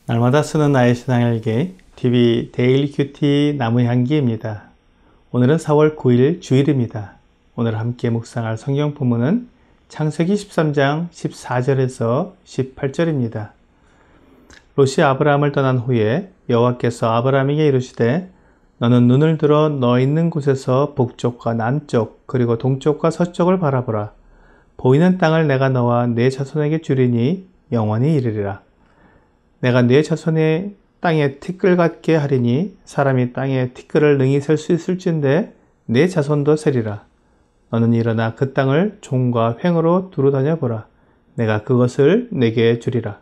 날마다 쓰는 나의 신앙일기 TV 데일리 큐티 나무향기입니다. 오늘은 4월 9일 주일입니다. 오늘 함께 묵상할 성경 본문은 창세기 13장 14절에서 18절입니다. 롯이 아브라함을 떠난 후에 여호와께서 아브라함에게 이르시되 너는 눈을 들어 너 있는 곳에서 북쪽과 남쪽 그리고 동쪽과 서쪽을 바라보라. 보이는 땅을 내가 너와 네 자손에게 주리니 영원히 이르리라. 내가 네 자손의 땅에 티끌 같게 하리니 사람이 땅에 티끌을 능히 셀 수 있을진데 네 자손도 세리라. 너는 일어나 그 땅을 종과 횡으로 두루 다녀보라. 내가 그것을 내게 주리라.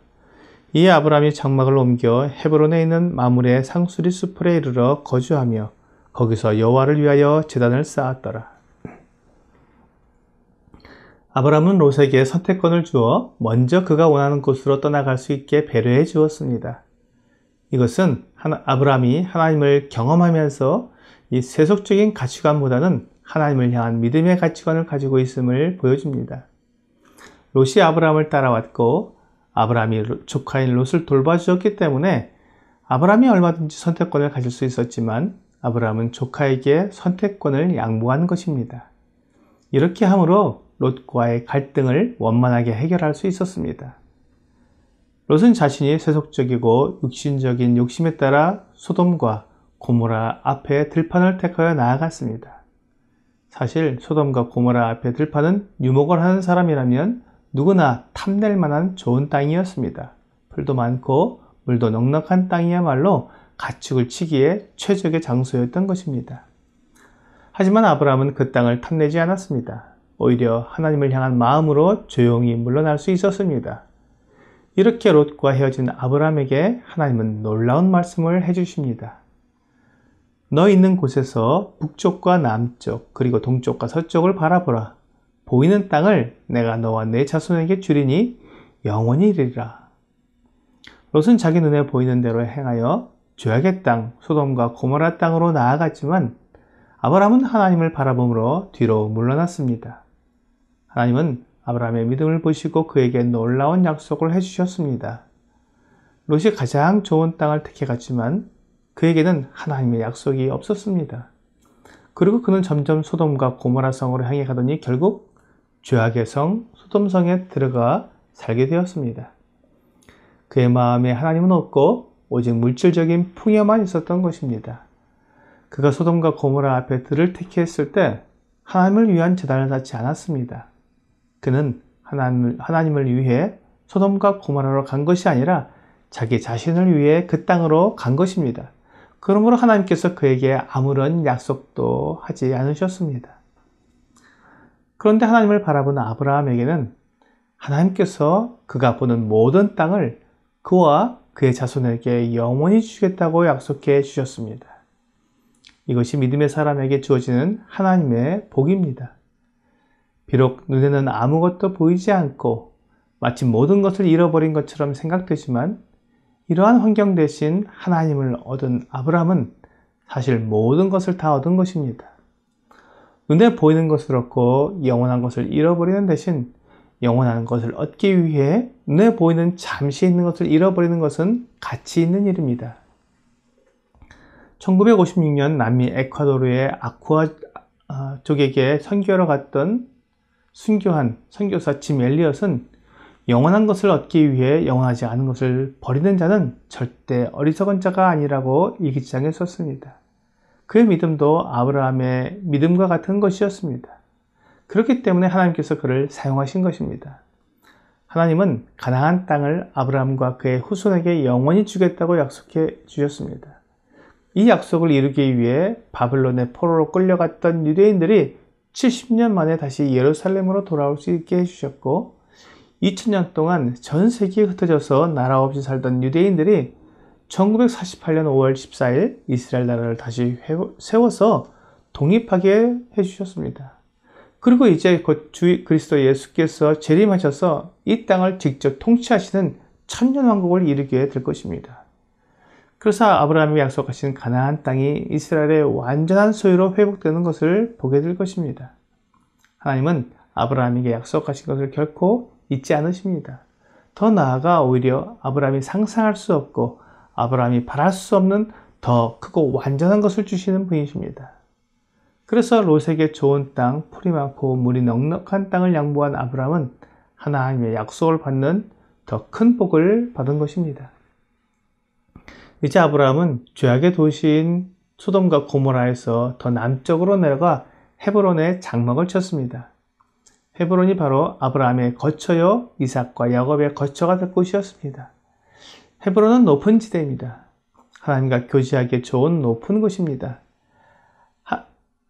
이에 아브라함이 장막을 옮겨 헤브론에 있는 마므레 상수리 수풀에 이르러 거주하며 거기서 여호와를 위하여 제단을 쌓았더라. 아브라함은 롯에게 선택권을 주어 먼저 그가 원하는 곳으로 떠나갈 수 있게 배려해 주었습니다. 이것은 아브라함이 하나님을 경험하면서 이 세속적인 가치관보다는 하나님을 향한 믿음의 가치관을 가지고 있음을 보여줍니다. 롯이 아브라함을 따라왔고 아브라함이 조카인 롯을 돌봐주었기 때문에 아브라함이 얼마든지 선택권을 가질 수 있었지만 아브라함은 조카에게 선택권을 양보한 것입니다. 이렇게 함으로 롯과의 갈등을 원만하게 해결할 수 있었습니다. 롯은 자신이 세속적이고 육신적인 욕심에 따라 소돔과 고모라 앞에 들판을 택하여 나아갔습니다. 사실 소돔과 고모라 앞에 들판은 유목을 하는 사람이라면 누구나 탐낼 만한 좋은 땅이었습니다. 풀도 많고 물도 넉넉한 땅이야말로 가축을 치기에 최적의 장소였던 것입니다. 하지만 아브라함은 그 땅을 탐내지 않았습니다. 오히려 하나님을 향한 마음으로 조용히 물러날 수 있었습니다. 이렇게 롯과 헤어진 아브라함에게 하나님은 놀라운 말씀을 해주십니다. 너 있는 곳에서 북쪽과 남쪽 그리고 동쪽과 서쪽을 바라보라. 보이는 땅을 내가 너와 내 자손에게 주리니 영원히 이르리라. 롯은 자기 눈에 보이는 대로 행하여 죄악의 땅 소돔과 고모라 땅으로 나아갔지만 아브라함은 하나님을 바라보므로 뒤로 물러났습니다. 하나님은 아브라함의 믿음을 보시고 그에게 놀라운 약속을 해주셨습니다. 롯이 가장 좋은 땅을 택해갔지만 그에게는 하나님의 약속이 없었습니다. 그리고 그는 점점 소돔과 고모라 성으로 향해 가더니 결국 죄악의 성 소돔성에 들어가 살게 되었습니다. 그의 마음에 하나님은 없고 오직 물질적인 풍요만 있었던 것입니다. 그가 소돔과 고모라 앞에 들을 택했을 때 하나님을 위한 제단을 쌓지 않았습니다. 그는 하나님을 위해 소돔과 고모라로 간 것이 아니라 자기 자신을 위해 그 땅으로 간 것입니다. 그러므로 하나님께서 그에게 아무런 약속도 하지 않으셨습니다. 그런데 하나님을 바라보는 아브라함에게는 하나님께서 그가 보는 모든 땅을 그와 그의 자손에게 영원히 주겠다고 약속해 주셨습니다. 이것이 믿음의 사람에게 주어지는 하나님의 복입니다. 비록 눈에는 아무것도 보이지 않고 마치 모든 것을 잃어버린 것처럼 생각되지만 이러한 환경 대신 하나님을 얻은 아브라함은 사실 모든 것을 다 얻은 것입니다. 눈에 보이는 것을 얻고 영원한 것을 잃어버리는 대신 영원한 것을 얻기 위해 눈에 보이는 잠시 있는 것을 잃어버리는 것은 가치 있는 일입니다. 1956년 남미 에콰도르의 아쿠아 쪽에게 선교하러 갔던 순교한 선교사 짐 엘리엇은 영원한 것을 얻기 위해 영원하지 않은 것을 버리는 자는 절대 어리석은 자가 아니라고 일기장에 썼습니다. 그의 믿음도 아브라함의 믿음과 같은 것이었습니다. 그렇기 때문에 하나님께서 그를 사용하신 것입니다. 하나님은 가나안 땅을 아브라함과 그의 후손에게 영원히 주겠다고 약속해 주셨습니다. 이 약속을 이루기 위해 바벨론의 포로로 끌려갔던 유대인들이 70년 만에 다시 예루살렘으로 돌아올 수 있게 해주셨고 2000년 동안 전 세계에 흩어져서 나라 없이 살던 유대인들이 1948년 5월 14일 이스라엘 나라를 다시 세워서 독립하게 해주셨습니다. 그리고 이제 곧 주 그리스도 예수께서 재림하셔서 이 땅을 직접 통치하시는 천년왕국을 이루게 될 것입니다. 그래서 아브라함이 약속하신 가나안 땅이 이스라엘의 완전한 소유로 회복되는 것을 보게 될 것입니다. 하나님은 아브라함에게 약속하신 것을 결코 잊지 않으십니다. 더 나아가 오히려 아브라함이 상상할 수 없고 아브라함이 바랄 수 없는 더 크고 완전한 것을 주시는 분이십니다. 그래서 롯에게 좋은 땅, 풀이 많고 물이 넉넉한 땅을 양보한 아브라함은 하나님의 약속을 받는 더 큰 복을 받은 것입니다. 이제 아브라함은 죄악의 도시인 소돔과 고모라에서 더 남쪽으로 내려가 헤브론에 장막을 쳤습니다. 헤브론이 바로 아브라함의 거처요 이삭과 야곱의 거처가 될 곳이었습니다. 헤브론은 높은 지대입니다. 하나님과 교제하기에 좋은 높은 곳입니다.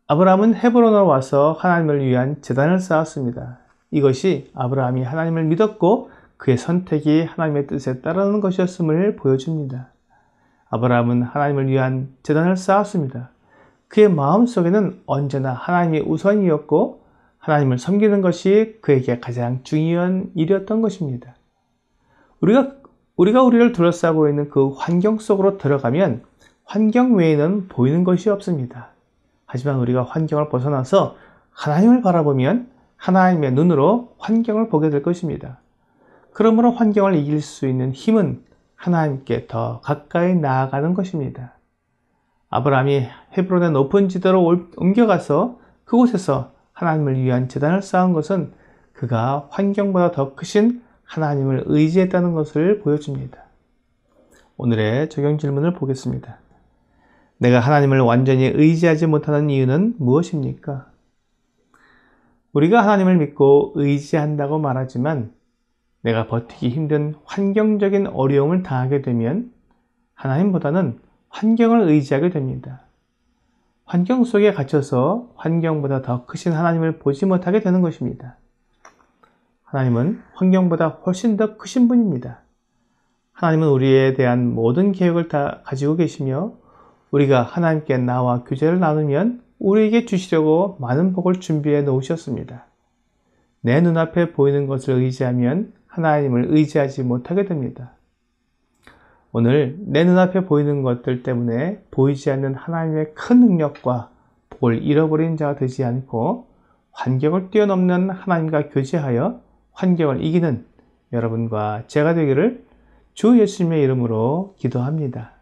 아브라함은 헤브론으로 와서 하나님을 위한 제단을 쌓았습니다. 이것이 아브라함이 하나님을 믿었고 그의 선택이 하나님의 뜻에 따르는 것이었음을 보여줍니다. 아브라함은 하나님을 위한 제단을 쌓았습니다. 그의 마음속에는 언제나 하나님이 우선이었고 하나님을 섬기는 것이 그에게 가장 중요한 일이었던 것입니다. 우리가 우리를 둘러싸고 있는 그 환경 속으로 들어가면 환경 외에는 보이는 것이 없습니다. 하지만 우리가 환경을 벗어나서 하나님을 바라보면 하나님의 눈으로 환경을 보게 될 것입니다. 그러므로 환경을 이길 수 있는 힘은 하나님께 더 가까이 나아가는 것입니다. 아브라함이 헤브론의 높은 지대로 옮겨가서 그곳에서 하나님을 위한 제단을 쌓은 것은 그가 환경보다 더 크신 하나님을 의지했다는 것을 보여줍니다. 오늘의 적용 질문을 보겠습니다. 내가 하나님을 완전히 의지하지 못하는 이유는 무엇입니까? 우리가 하나님을 믿고 의지한다고 말하지만 내가 버티기 힘든 환경적인 어려움을 당하게 되면 하나님보다는 환경을 의지하게 됩니다. 환경 속에 갇혀서 환경보다 더 크신 하나님을 보지 못하게 되는 것입니다. 하나님은 환경보다 훨씬 더 크신 분입니다. 하나님은 우리에 대한 모든 계획을 다 가지고 계시며 우리가 하나님께 나와 교제를 나누면 우리에게 주시려고 많은 복을 준비해 놓으셨습니다. 내 눈앞에 보이는 것을 의지하면 하나님을 의지하지 못하게 됩니다. 오늘 내 눈앞에 보이는 것들 때문에 보이지 않는 하나님의 큰 능력과 복을 잃어버린 자가 되지 않고 환경을 뛰어넘는 하나님과 교제하여 환경을 이기는 여러분과 제가 되기를 주 예수님의 이름으로 기도합니다.